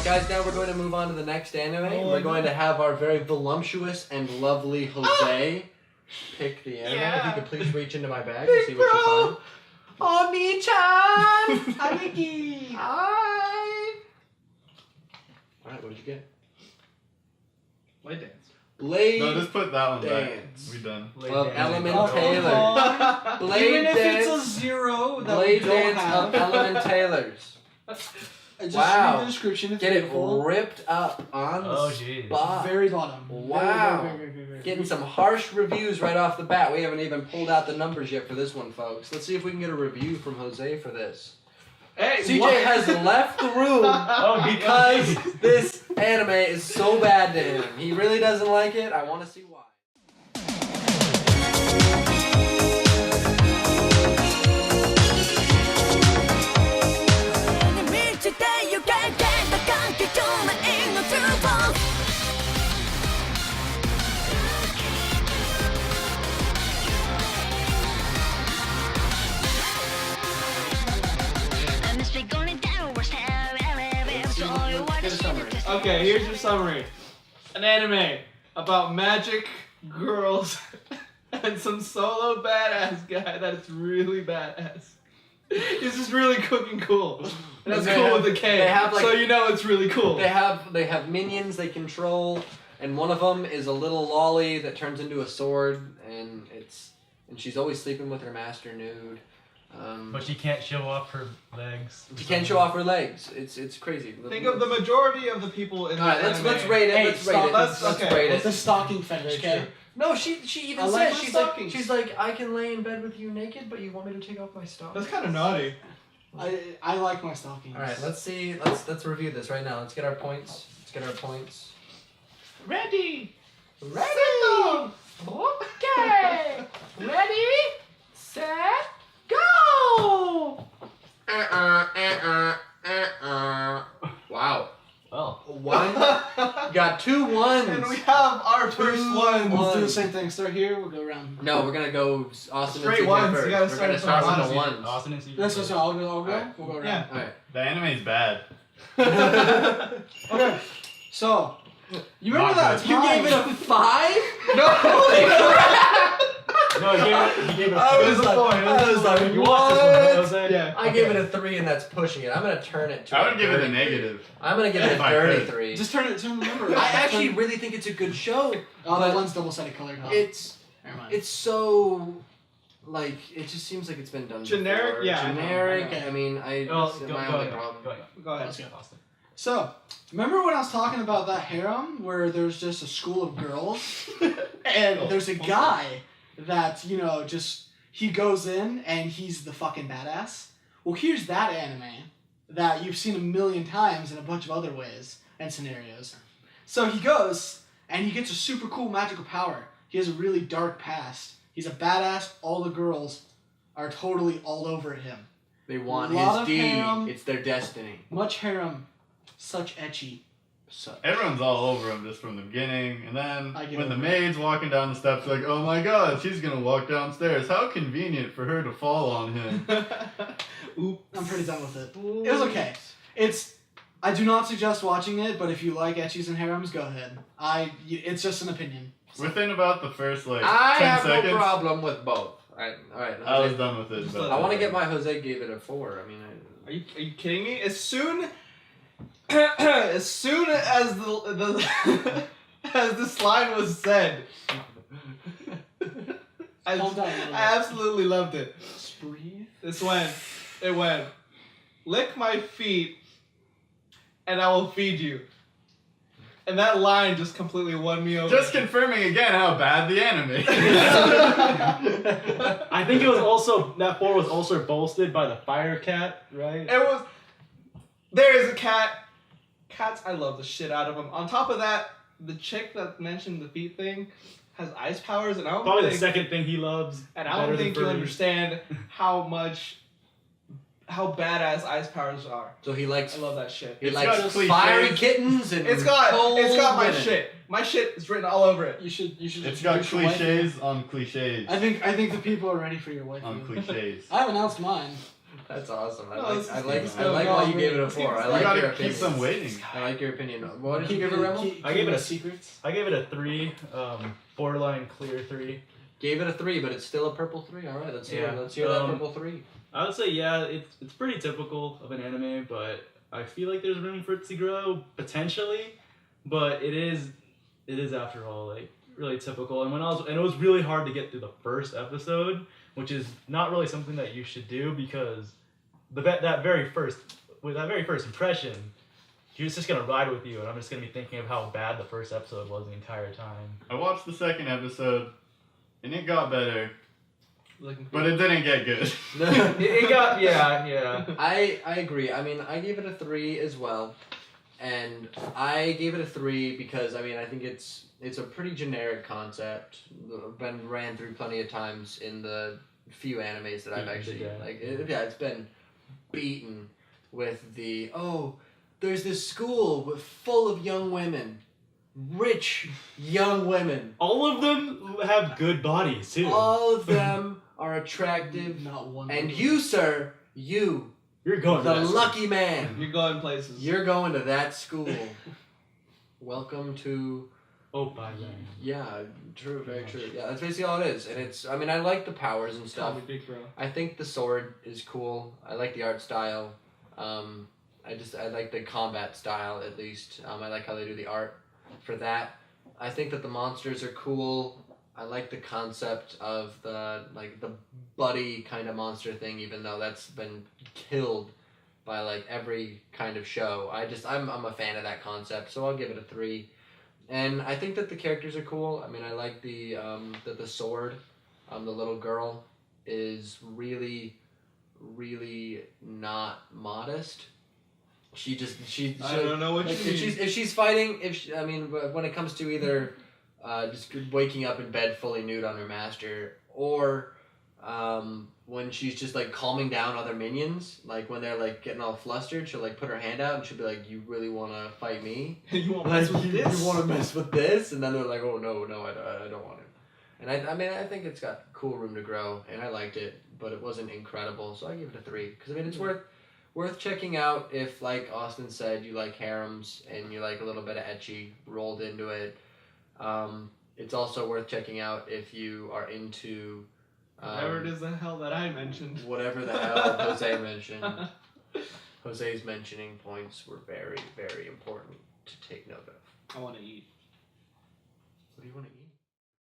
Alright guys, now we're going to move on to the next anime. We're going to have our very voluptuous and lovely Jose pick the anime. Yeah. If you could please reach into my bag and see what you find. Oni-chan! Aniki! Hi! Alright, what did you get? Bladedance. Blade No, just put that one Dance. back. We done. Of Element Oh, Taylor. Blade Even if it's a Dance. 0 that Blade we don't Dance have. of Element Taylors. Just Wow. read the description. It's Get beautiful. it ripped up on the jeez. spot. Very bottom. Wow. Very. Getting some harsh reviews right off the bat. We haven't even pulled out the numbers yet for this one, folks. Let's see if we can get a review from Jose for this. Hey, CJ what? has left the room because this anime is so bad to him. He really doesn't like it. I want to see why. Get a summary. Okay, here's your summary. An anime about magic girls and some solo badass guy that is really badass. He's just really cooking cool. And that's They cool have- with a K. they have, like- so you know it's really cool. They have minions they control, and one of them is a little lolly that turns into a sword, and she's always sleeping with her master nude. But she can't show off her legs. She can't show off her legs. It's crazy. Think of the majority of the people in Alright, this let's anime. rate it. Hey, Let's stop. rate it. Let's Okay. rate It's a it. stalking fetish, okay? No, she even I says like my stockings. she's like I can lay in bed with you naked, but you want me to take off my stockings. That's kind of naughty. I like my stockings. All right, let's see. Let's review this right now. Let's get our points. Ready! Ready? Okay. Ready? Set. Go! Wow. Well. One. Got 2 ones. And we have our first one. Let's do the same thing. Start here. We'll go around. No, we're gonna go Austin Straight and CJ ones, first. you gotta We're start gonna from start with bottom. the ones. Austin and CJ. That's what I'll go. Alright. We'll go around. Yeah. All right. The anime's bad. Okay. So, you remember Not that good. time? You gave it a 5? No, he gave it I a was like, I was like, You watched this one, what? Jose? Yeah. I gave it a 3, and that's pushing it. I'm gonna turn it to. I would give it a dirty negative. 3. I'm gonna give it If a I dirty could. 3. Just turn the number. I actually really think it's a good show. Oh, but that one's double-sided colored. Huh? It's Never mind. it's so like it just seems like it's been done Generic? before. Yeah, I know, generic. I know. I mean, Well, that's go my only ahead. problem. Go ahead. Go ahead. Let's go. Austin. So, remember when I was talking about that harem where there's just a school of girls, and there's a guy that just he goes in and he's the fucking badass. Well, here's that anime that you've seen a million times in a bunch of other ways and scenarios. So he goes and he gets a super cool magical power. He has a really dark past. He's a badass. All the girls are totally all over him. They want Lot his of D. harem. It's their destiny. Much harem, such ecchi. So, Everyone's all over him just from the beginning, and then I get when the over maid's walking down the steps, like, oh my god, she's gonna walk downstairs. How convenient for her to fall on him. Oop. I'm pretty done with it. It was okay. I do not suggest watching it, but if you like ecchis and harems, go ahead. It's just an opinion. Within about the first, like, I 10 have seconds, no problem with both. All right. I was Jose. done with it. But I want to get my Jose gave it a 4. I mean, Are you kidding me? As soon as the as this line was said, I Calm down a little bit. absolutely loved it. Just breathe. It went, lick my feet, and I will feed you. And that line just completely won me over. Just confirming again how bad the anime is. I think it was also that 4 was also bolstered by the fire cat, right? There is a cat. Cats, I love the shit out of them. On top of that, the chick that mentioned the feet thing has ice powers, and I don't Probably the think, second thing he loves. and I don't better than think you furries. understand how badass ice powers are. so he likes I love that shit. he It's likes got cliches. fiery kittens and It's got cold my women. shit. My shit is written all over it. You should. It's got introduce your wife. cliches on cliches I think the people are ready for your wife. on cliches. I've announced mine. That's awesome. No, I this is like good. why you gave it a 4. I You like gotta your keep opinion. them waiting. I like your opinion. What did you give it, Remmel? I gave it a secrets. I gave it a 3, borderline clear 3. Gave it a 3, but it's still a purple 3. All right, let's hear Yeah. that purple 3. I would say yeah, it's pretty typical of an anime, but I feel like there's room for it to grow potentially, but it is after all like really typical. And it was really hard to get through the first episode, which is not really something that you should do because that very first impression, you're just gonna ride with you, and I'm just gonna be thinking of how bad the first episode was the entire time. I watched the second episode, and it got better, Looking but it didn't get good. It got yeah. I agree. I mean, I gave it a 3 as well, and I gave it a 3 because I mean I think it's a pretty generic concept. Been ran through plenty of times in the few animes that I've actually it's been beaten with the there's this school full of young women, rich young women. All of them have good bodies too. All of them are attractive, Not one. and you, sir, you're going the to that lucky man. You're going places. You're going to that school. Welcome to. Oppa Land. Yeah, true, very true. Yeah, that's basically all it is. And it's, I mean, I like the powers and Call stuff. me big bro. I think the sword is cool. I like the art style. I like the combat style at least. I like how they do the art for that. I think that the monsters are cool. I like the concept of the buddy kind of monster thing, even though that's been killed by like every kind of show. I'm a fan of that concept, so I'll give it a 3. And I think that the characters are cool. I mean, I like the sword, the little girl is really, really not modest. She I don't know what like, you mean. if she's fighting, when it comes to either just waking up in bed fully nude on her master, or when she's just like calming down other minions, like when they're like getting all flustered, she'll like put her hand out and she'll be like, "You really want to fight me? You want to Like, mess with this? You want to mess with this?" And then they're like, "Oh no, I don't want to." And I mean, I think it's got cool room to grow, and I liked it, but it wasn't incredible, so I give it a 3 because I mean it's worth checking out if, like Austin said, you like harems and you like a little bit of ecchi rolled into it. It's also worth checking out if you are into Whatever it is the hell that I mentioned. whatever the hell Jose mentioned. Jose's mentioning points were very, very important to take note of. I want to eat.